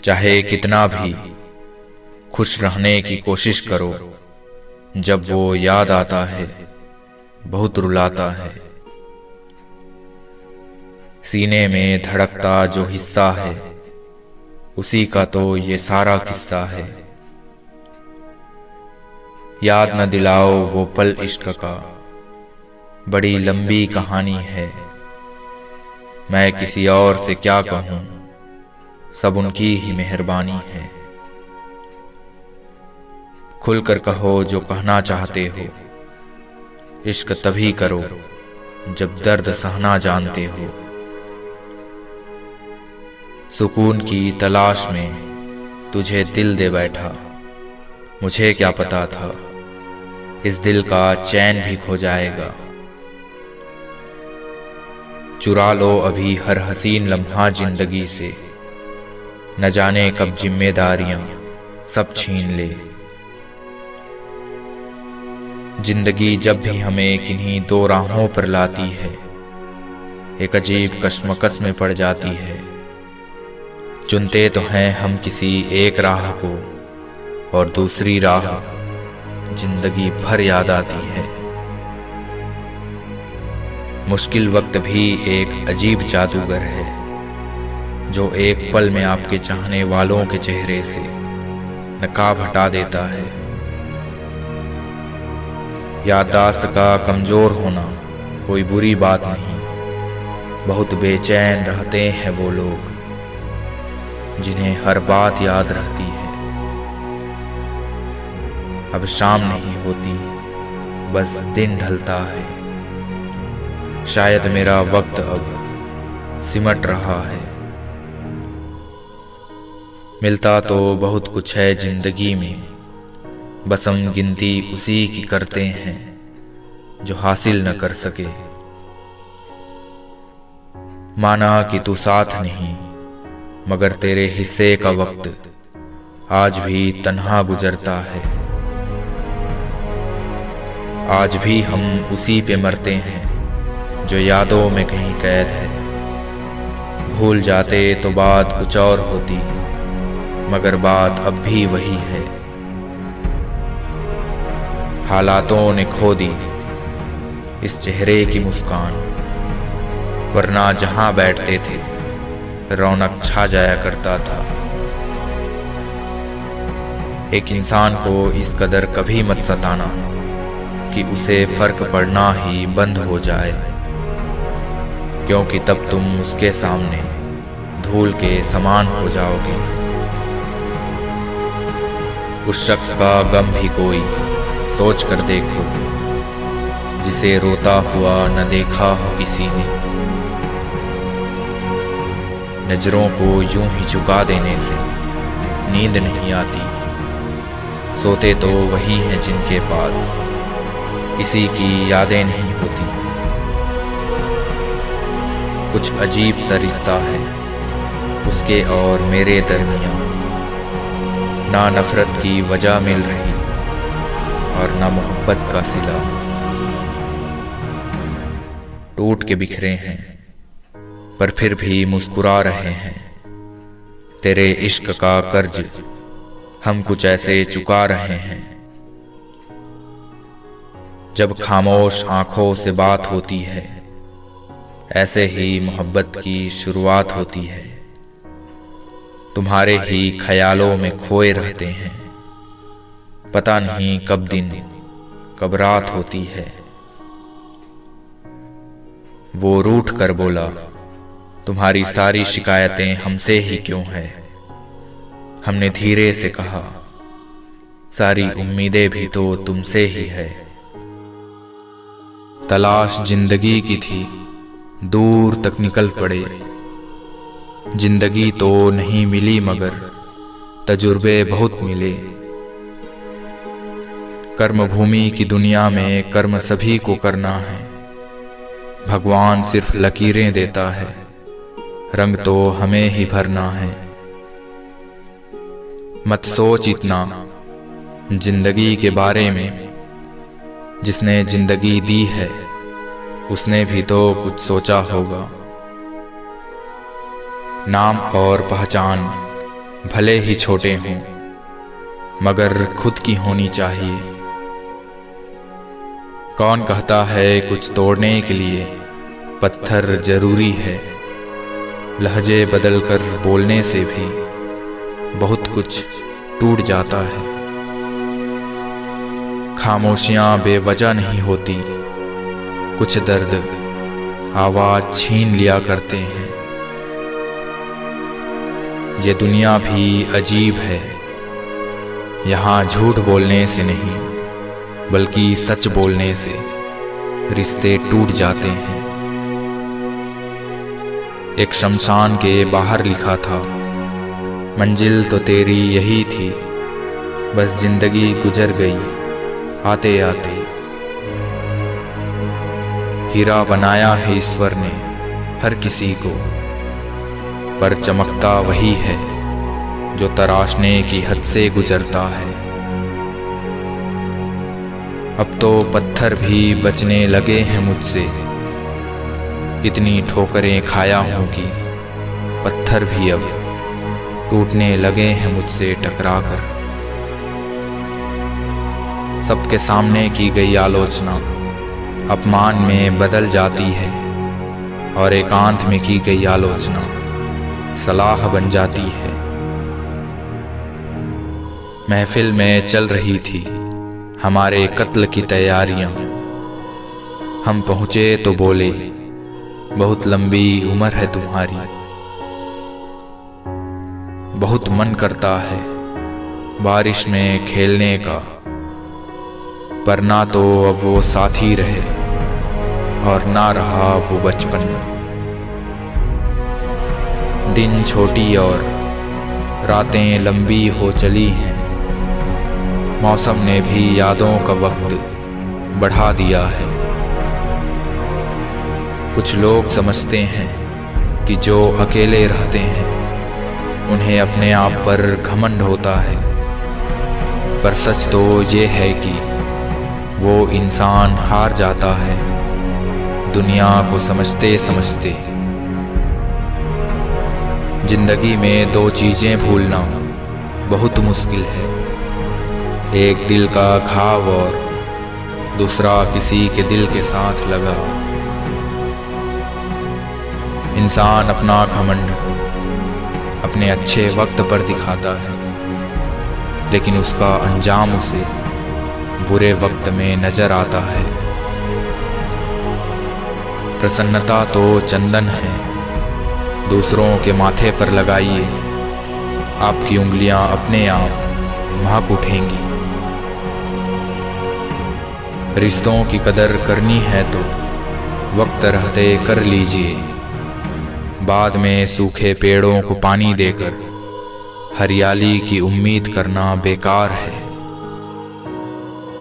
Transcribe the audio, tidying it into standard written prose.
चाहे कितना भी खुश रहने की कोशिश करो, जब वो याद आता है बहुत रुलाता है। सीने में धड़कता जो हिस्सा है उसी का तो ये सारा किस्सा है। याद न दिलाओ वो पल इश्क का, बड़ी लंबी कहानी है। मैं किसी और से क्या कहूं, सब उनकी ही मेहरबानी है। खुलकर कहो जो कहना चाहते हो, इश्क तभी करो जब दर्द सहना जानते हो। सुकून की तलाश में तुझे दिल दे बैठा, मुझे क्या पता था इस दिल का चैन भी खो जाएगा। चुरा लो अभी हर हसीन लम्हा जिंदगी से, न जाने कब जिम्मेदारियां सब छीन ले। जिंदगी जब भी हमें किन्हीं दो राहों पर लाती है, एक अजीब कश्मकश में पड़ जाती है। चुनते तो हैं हम किसी एक राह को, और दूसरी राह जिंदगी भर याद आती है। मुश्किल वक्त भी एक अजीब जादूगर है, जो एक पल में आपके चाहने वालों के चेहरे से नकाब हटा देता है। याददाश्त का कमजोर होना कोई बुरी बात नहीं, बहुत बेचैन रहते हैं वो लोग जिन्हें हर बात याद रहती है। अब शाम नहीं होती, बस दिन ढलता है। शायद मेरा वक्त अब सिमट रहा है। मिलता तो बहुत कुछ है जिंदगी में, बस हम गिनती उसी की करते हैं जो हासिल न कर सके। माना कि तू साथ नहीं, मगर तेरे हिस्से का वक्त आज भी तन्हा गुजरता है। आज भी हम उसी पे मरते हैं जो यादों में कहीं कैद है। भूल जाते तो बात कुछ और होती, मगर बात अब भी वही है। हालातों ने खो दी इस चेहरे की मुस्कान, वरना जहां बैठते थे रौनक छा जाया करता था। एक इंसान को इस कदर कभी मत सताना कि उसे फर्क पड़ना ही बंद हो जाए, क्योंकि तब तुम उसके सामने धूल के समान हो जाओगे। उस शख्स का गम भी कोई सोच कर देखो, जिसे रोता हुआ न देखा हो किसी ने। नजरों को यूं ही झुका देने से नींद नहीं आती। सोते तो वही हैं जिनके पास किसी की यादें नहीं होती। कुछ अजीब सा रिश्ता है उसके और मेरे दरमियां, ना नफरत की वजह मिल रही और ना मोहब्बत का सिला। टूट के बिखरे हैं पर फिर भी मुस्कुरा रहे हैं। तेरे इश्क का कर्ज हम कुछ ऐसे चुका रहे हैं। जब खामोश आंखों से बात होती है, ऐसे ही मोहब्बत की शुरुआत होती है। तुम्हारे ही ख्यालों में खोए रहते हैं, पता नहीं कब दिन कब रात होती है। वो रूठ कर बोला, तुम्हारी सारी शिकायतें हमसे ही क्यों हैं। हमने धीरे से कहा, सारी उम्मीदें भी तो तुमसे ही है। तलाश जिंदगी की थी, दूर तक निकल पड़े। जिंदगी तो नहीं मिली मगर तजुर्बे बहुत मिले। कर्म भूमि की दुनिया में कर्म सभी को करना है। भगवान सिर्फ लकीरें देता है, रंग तो हमें ही भरना है। मत सोच इतना जिंदगी के बारे में, जिसने जिंदगी दी है उसने भी तो कुछ सोचा होगा। नाम और पहचान भले ही छोटे हों मगर खुद की होनी चाहिए। कौन कहता है कुछ तोड़ने के लिए पत्थर जरूरी है। लहजे बदल कर बोलने से भी बहुत कुछ टूट जाता है। खामोशियां बेवजह नहीं होती, कुछ दर्द आवाज छीन लिया करते हैं। ये दुनिया भी अजीब है, यहाँ झूठ बोलने से नहीं बल्कि सच बोलने से रिश्ते टूट जाते हैं। एक शमशान के बाहर लिखा था, मंजिल तो तेरी यही थी, बस जिंदगी गुजर गई आते आते। हीरा बनाया है ईश्वर ने हर किसी को, पर चमकता वही है जो तराशने की हद से गुजरता है। अब तो पत्थर भी बचने लगे हैं मुझसे, इतनी ठोकरें खाया हूं कि पत्थर भी अब टूटने लगे हैं मुझसे टकरा कर। सबके सामने की गई आलोचना अपमान में बदल जाती है और एकांत में की गई आलोचना सलाह बन जाती है। महफिल में चल रही थी हमारे कत्ल की तैयारियां, हम पहुंचे तो बोले बहुत लंबी उम्र है तुम्हारी। बहुत मन करता है बारिश में खेलने का, पर ना तो अब वो साथी रहे और ना रहा वो बचपन। दिन छोटी और रातें लंबी हो चली हैं, मौसम ने भी यादों का वक्त बढ़ा दिया है। कुछ लोग समझते हैं कि जो अकेले रहते हैं उन्हें अपने आप पर घमंड होता है, पर सच तो ये है कि वो इंसान हार जाता है दुनिया को समझते समझते। जिंदगी में दो चीजें भूलना बहुत मुश्किल है, एक दिल का घाव और दूसरा किसी के दिल के साथ लगा। इंसान अपना घमंड अपने अच्छे वक्त पर दिखाता है, लेकिन उसका अंजाम उसे बुरे वक्त में नजर आता है। प्रसन्नता तो चंदन है, दूसरों के माथे पर लगाइए, आपकी उंगलियां अपने आप महक उठेंगी। रिश्तों की कदर करनी है तो वक्त रहते कर लीजिए, बाद में सूखे पेड़ों को पानी देकर हरियाली की उम्मीद करना बेकार है।